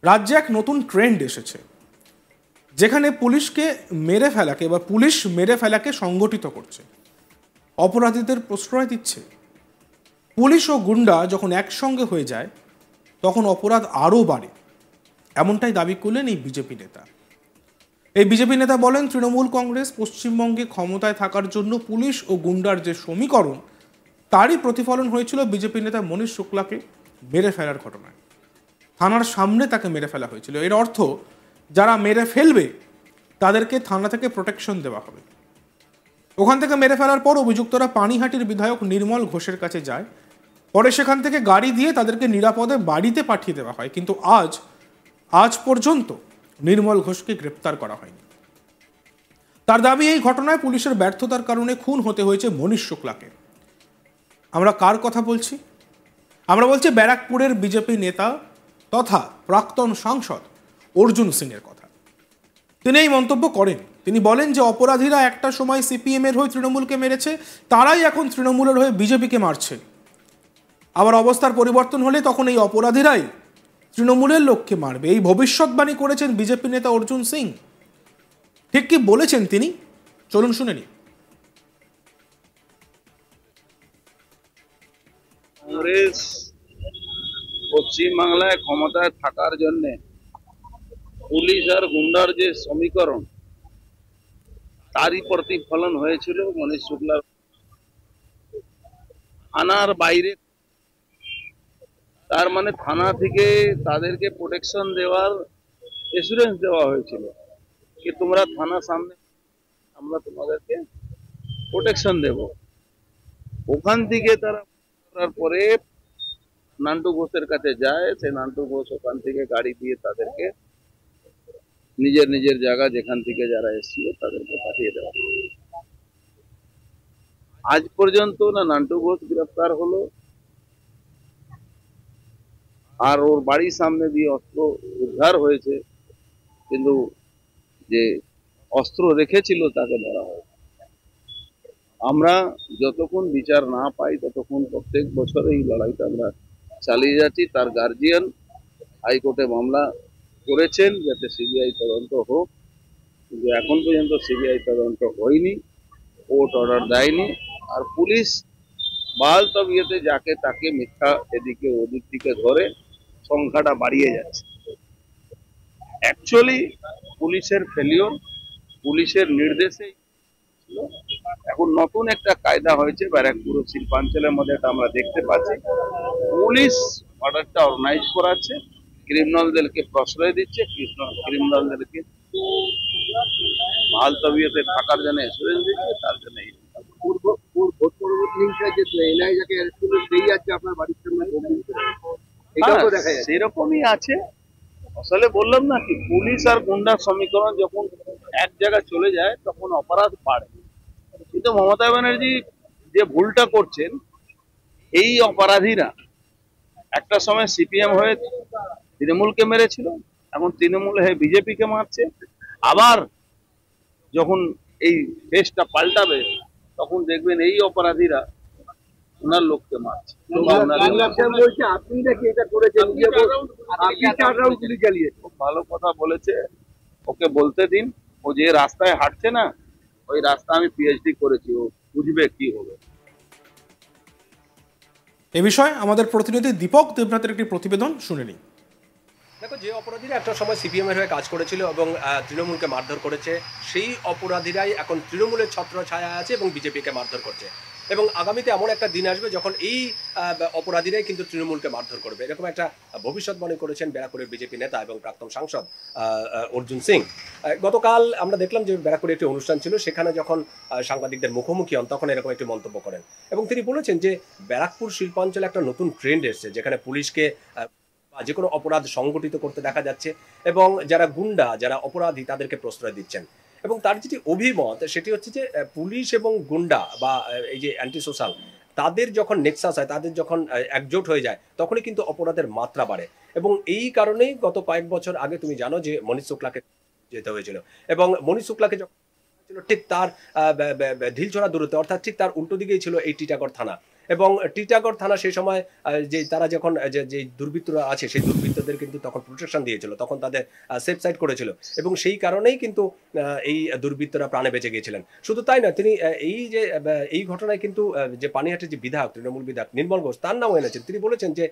রাজ্যে এক নতুন ট্রেন্ড এসেছে, যেখানে পুলিশকে মেরে ফেলাকে বা পুলিশ মেরে ফেলাকে সংগঠিত করছে, অপরাধীদের প্রশ্রয় দিচ্ছে। পুলিশ ও গুন্ডা যখন একসঙ্গে হয়ে যায় তখন অপরাধ আরও বাড়ে, এমনটাই দাবি করলেন এই বিজেপি নেতা। এই বিজেপি নেতা বলেন, তৃণমূল কংগ্রেস পশ্চিমবঙ্গে ক্ষমতায় থাকার জন্য পুলিশ ও গুন্ডার যে সমীকরণ, তারই প্রতিফলন হয়েছিল বিজেপি নেতা মনীশ শুক্লাকে মেরে ফেলার ঘটনায়। থানার সামনে তাকে মেরে ফেলা হয়েছিল। এর অর্থ যারা মেরে ফেলবে তাদেরকে থানা থেকে প্রোটেকশন দেওয়া হবে। ওখান থেকে মেরে ফেলার পর অভিযুক্তরা পানিহাটির বিধায়ক নির্মল ঘোষের কাছে যায়। পরে সেখান থেকে গাড়ি দিয়ে তাদেরকে নিরাপদে বাড়িতে পাঠিয়ে দেওয়া হয়। কিন্তু আজ পর্যন্ত নির্মল ঘোষকে গ্রেপ্তার করা হয়নি। তার দাবি, এই ঘটনায় পুলিশের ব্যর্থতার কারণে খুন হতে হয়েছে মনীশ শুক্লাকে। আমরা কার কথা বলছি? আমরা বলছি ব্যারাকপুরের বিজেপি নেতা তথা প্রাক্তন সাংসদ অর্জুন সিং এর কথা। তিনি এই মন্তব্য করেন। তিনি বলেন যে অপরাধীরা একটা সময় সিপিএম এর হয়ে তৃণমূলকে মেরেছে, তারাই এখন তৃণমূলের হয়ে বিজেপিকে মারছে। আবার অবস্থার পরিবর্তন হলে তখন এই অপরাধীরাই তৃণমূলের লোককে মারবে। এই ভবিষ্যৎবাণী করেছেন বিজেপি নেতা অর্জুন সিং। ঠিক কি বলেছেন তিনি? চলুন শুনে নিই। কংগ্রেস পশ্চিমবাংলায় ক্ষমতায় থাকার জন্য পুলিশ আর গুন্ডার যে সমীকরণ, তারই প্রতিফলন হয়েছিল মনীশ শুক্লার। থানার বাইরে, তার মানে থানা থেকে তাদেরকে প্রোটেকশন দেওয়ার এসুরেন্স দেওয়া হয়েছিল যে তোমরা থানার সামনে, আমরা তোমাদেরকে প্রোটেকশন দেব। ওখান থেকে তারা করার পরে নান্টু ঘোষের কাছে যায়। সে নান্টু ঘোষ ওখান থেকে গাড়ি দিয়ে তাদেরকে নিজের নিজের জায়গা, যেখান থেকে যারা এসেছিল তাদেরকে পাঠিয়ে দেওয়া। আজ পর্যন্ত না নান্টু ঘোষ গ্রেফতার হলো, আর ওর বাড়ির সামনে দিয়ে অস্ত্র উদ্ধার হয়েছে, কিন্তু যে অস্ত্র রেখেছিল তাকে ধরা হয়। আমরা যতক্ষণ বিচার না পাই ততক্ষণ প্রত্যেক বছর এই লড়াইটা আমরা চালিয়ে যাচ্ছি। তার গার্জিয়ান হাইকোর্টে মামলা করেছেন যাতে সিবিআই তদন্ত হোক, কিন্তু এখন পর্যন্ত সিবিআই তদন্ত হয়নি, কোর্ট অর্ডার দেয়নি। আর পুলিশ বাল তবিয়তে যাকে তাকে মিথ্যা এদিকে ওদিক থেকে ধরে সংখ্যাটা বাড়িয়ে যাচ্ছে। অ্যাকচুয়ালি পুলিশের ফেলিওর, পুলিশের নির্দেশে। এখন নতুন একটা কায়দা হয়েছে ব্যারাকপুর ও শিল্পাঞ্চলের মধ্যে, এটা আমরা দেখতে পাচ্ছি। পুলিশ অর্ডারটা অর্গানাইজ করাচ্ছে, ক্রিমিনালদেরকে প্রশ্রয় দিচ্ছে, ক্রিমিনালদেরকে ভাল তবিয়তে থাকার জন্য এসুরেন্স দিচ্ছে। তার জন্য সেরকমই আছে। আসলে বললাম না কি, পুলিশ আর গুন্ডার সমীকরণ যখন এক জায়গায় চলে যায় তখন অপরাধ বাড়ে। কিন্তু মমতা ব্যানার্জি যে ভুলটা করছেন, এই অপরাধীরা একটা সময় সিপিএম হয়ে তৃণমূলকে মেরেছিল, এখন তৃণমূল হয়ে বিজেপিকে মারছে। আবার যখন এই দেশটা পাল্টাবে তখন দেখবেন এই অপরাধীরা ওনার লোককে মারছে। খুব ভালো কথা বলেছে, ওকে বলতে দিন। ও যে রাস্তায় হাঁটছে না, ওই রাস্তা আমি পিএইচডি করেছি, ও বুঝবে কি হবে। এ বিষয়ে আমাদের প্রতিনিধি দীপক দেবনাথের একটি প্রতিবেদন শুনে নিই। দেখো, যে অপরাধীরা একটা সময় সিপিএম এর হয়ে কাজ করেছিল এবং তৃণমূলকে মারধর করেছে, সেই অপরাধীরাই এখন তৃণমূলের ছত্র ছায়া আছে এবং বিজেপিকে মারধর করছে। এবং আগামীতে এমন একটা দিন আসবে যখন এই অপরাধীরাই কিন্তু তৃণমূলকে মারধর করবে, এরকম একটা ভবিষ্যৎবাণী করেছেন ব্যারাকপুরের বিজেপি নেতা এবং প্রাক্তন সাংসদ অর্জুন সিং। গতকাল আমরা দেখলাম যে ব্যারাকপুরে একটি অনুষ্ঠান ছিল, সেখানে যখন সাংবাদিকদের মুখোমুখি হন তখন এরকম একটি মন্তব্য করেন এবং তিনি বলেছেন যে ব্যারাকপুর শিল্পাঞ্চলে একটা নতুন ট্রেন্ড এসছে, যেখানে পুলিশকে যে কোনো অপরাধ সংগঠিত করতে দেখা যাচ্ছে এবং যারা গুন্ডা, যারা অপরাধী, তাদেরকে প্রশ্রয় দিচ্ছেন। এবং তার যেটি অভিমত সেটি হচ্ছে যে পুলিশ এবং গুন্ডা বা এই যে অ্যান্টি সোশ্যাল, তাদের যখন নেক্সাস হয়, তাদের যখন একজোট হয়ে যায়, তখনই কিন্তু অপরাধের মাত্রা বাড়ে। এবং এই কারণেই গত কয়েক বছর আগে তুমি জানো যে মনীশ শুক্লাকে যেতে হয়েছিল এবং মনীশ শুক্লাকে যখন ঠিক তার ঢিলছড়া দূরত্বে, অর্থাৎ ঠিক তার উল্টো দিকেই ছিল এই টিটাগড় থানা। এবং টিটাগড় থানা সেই সময় যে তারা যখন যে দুর্বৃত্তরা আছে সেই দুর্বৃত্তদের কিন্তু তখন প্রোটেকশন দিয়েছিল, তখন তাদের সেফ সাইড করেছিল এবং সেই কারণেই কিন্তু এই দুর্বৃত্তরা প্রাণে বেঁচে গিয়েছিলেন। শুধু তাই না, তিনি এই ঘটনায় কিন্তু যে পানিহাটির যে বিধায়ক, তৃণমূল বিধায়ক নির্মল ঘোষ, তার নামও এনেছেন। তিনি বলেছেন যে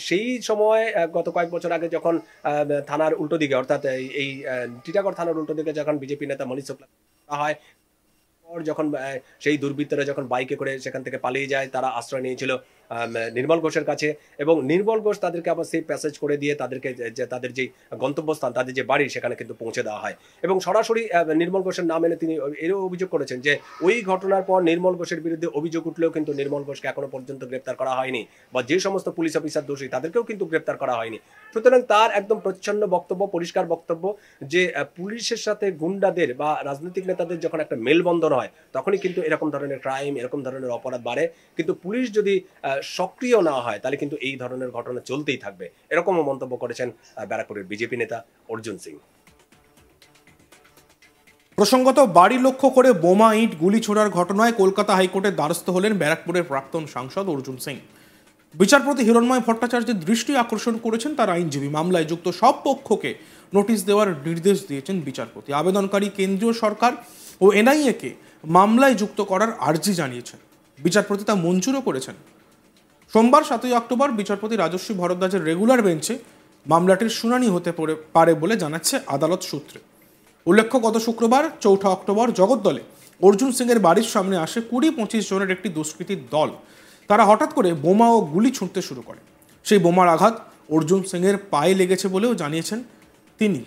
সেই সময় গত কয়েক বছর আগে যখন থানার উল্টো দিকে, অর্থাৎ এই টিটাগড় থানার উল্টো দিকে যখন বিজেপি নেতা মনীষ শুক্লা হয়, যখন সেই দুর্বৃত্তরা যখন বাইকে করে সেখান থেকে পালিয়ে যায়, তারা আশ্রয় নিয়েছিল নির্মল ঘোষের কাছে এবং নির্মল ঘোষ তাদেরকে আবার সেই প্যাসেজ করে দিয়ে তাদেরকে তাদের যে গন্তব্যস্থান, তাদের যে বাড়ি, সেখানে কিন্তু পৌঁছে দেওয়া হয় এবং সরাসরি নির্মল ঘোষের নাম এনে তিনি এরও অভিযোগ করেছেন যে ওই ঘটনার পর নির্মল ঘোষের বিরুদ্ধে অভিযোগ উঠলেও কিন্তু নির্মল ঘোষকে এখনো পর্যন্ত গ্রেপ্তার করা হয়নি, বা যে সমস্ত পুলিশ অফিসার দোষী তাদেরকেও কিন্তু গ্রেপ্তার করা হয়নি। সুতরাং তার একদম প্রচ্ছন্ন বক্তব্য, পরিষ্কার বক্তব্য যে পুলিশের সাথে গুন্ডাদের বা রাজনৈতিক নেতাদের যখন একটা মেলবন্ধন হয় তখনই কিন্তু এরকম ধরনের ক্রাইম, এরকম ধরনের অপরাধ বাড়ে। কিন্তু পুলিশ যদি সক্রিয় না হয় তাহলে কিন্তু এই ধরনের ঘটনা চলতেই থাকবে, এরকমও মন্তব্য করেছেন ব্যারাকপুরের বিজেপি নেতা অর্জুন সিং। প্রসঙ্গত, বাড়ি লক্ষ্য করে বোমা, ইট, গুলি ছোড়ার ঘটনায় কলকাতা হাইকোর্টের দ্বারস্থ হলেন ব্যারাকপুরের প্রাক্তন সাংসদ অর্জুন সিং। বিচারপতি হিরণময় ভট্টাচার্যের দৃষ্টি আকর্ষণ করেছেন তার আইনজীবী। মামলায় যুক্ত সব পক্ষকে নোটিশ দেওয়ার নির্দেশ দিয়েছেন বিচারপতি। আবেদনকারী কেন্দ্রীয় সরকার ও এনআইএ-কে মামলায় যুক্ত করার আর্জি জানিয়েছেন। বিচারপতি তা মঞ্জুরও করেছেন। সোমবার 7 অক্টোবর বিচারপতি রাজস্বী ভরদ্বাজের রেগুলার বেঞ্চে মামলাটির শুনানি হতে পারে বলে জানাচ্ছে আদালত সূত্রে। উল্লেখ্য, গত শুক্রবার 4 অক্টোবর জগদ্দলে অর্জুন সিংয়ের বাড়ির সামনে আসে 20-25 জনের একটি দুষ্কৃতীর দল। তারা হঠাৎ করে বোমা ও গুলি ছুঁড়তে শুরু করে। সেই বোমার আঘাত অর্জুন সিংয়ের পায়ে লেগেছে বলেও জানিয়েছেন তিনি।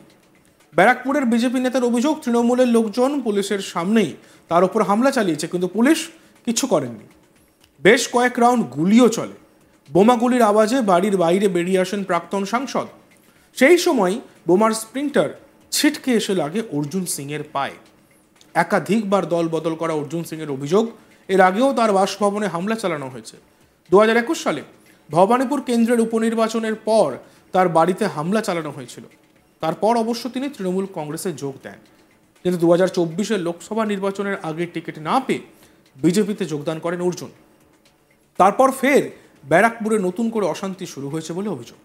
ব্যারাকপুরের বিজেপি নেতার অভিযোগ, তৃণমূলের লোকজন পুলিশের সামনেই তার উপর হামলা চালিয়েছে, কিন্তু পুলিশ কিছু করেননি। বেশ কয়েক রাউন্ড গুলিও চলে। বোমাগুলির আওয়াজে বাড়ির বাইরে বেরিয়ে আসেন প্রাক্তন সাংসদ। সেই সময় বোমার স্প্রিংটার ছিটকে এসে লাগে অর্জুন সিংয়ের পায়ে। একাধিকবার দল বদল করা অর্জুন সিংয়ের অভিযোগ, এর আগেও তার বাসভবনে হামলা চালানো হয়েছে। 2021 সালে ভবানীপুর কেন্দ্রের উপনির্বাচনের পর তার বাড়িতে হামলা চালানো হয়েছিল। তারপর অবশ্য তিনি তৃণমূল কংগ্রেসে যোগ দেন, কিন্তু 2024-এর লোকসভা নির্বাচনের আগে টিকিট না পেয়ে বিজেপিতে যোগদান করেন অর্জুন। তারপর ফের ব্যারাকপুরে নতুন করে অশান্তি শুরু হয়েছে বলে অভিযোগ।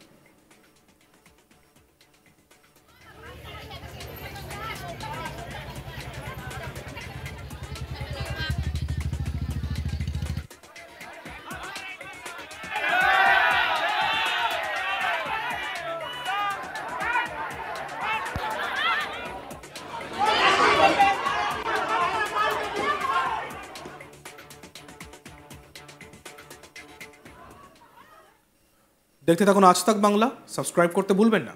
দেখতে থাকুন আজ তাক বাংলা, সাবস্ক্রাইব করতে ভুলবেন না।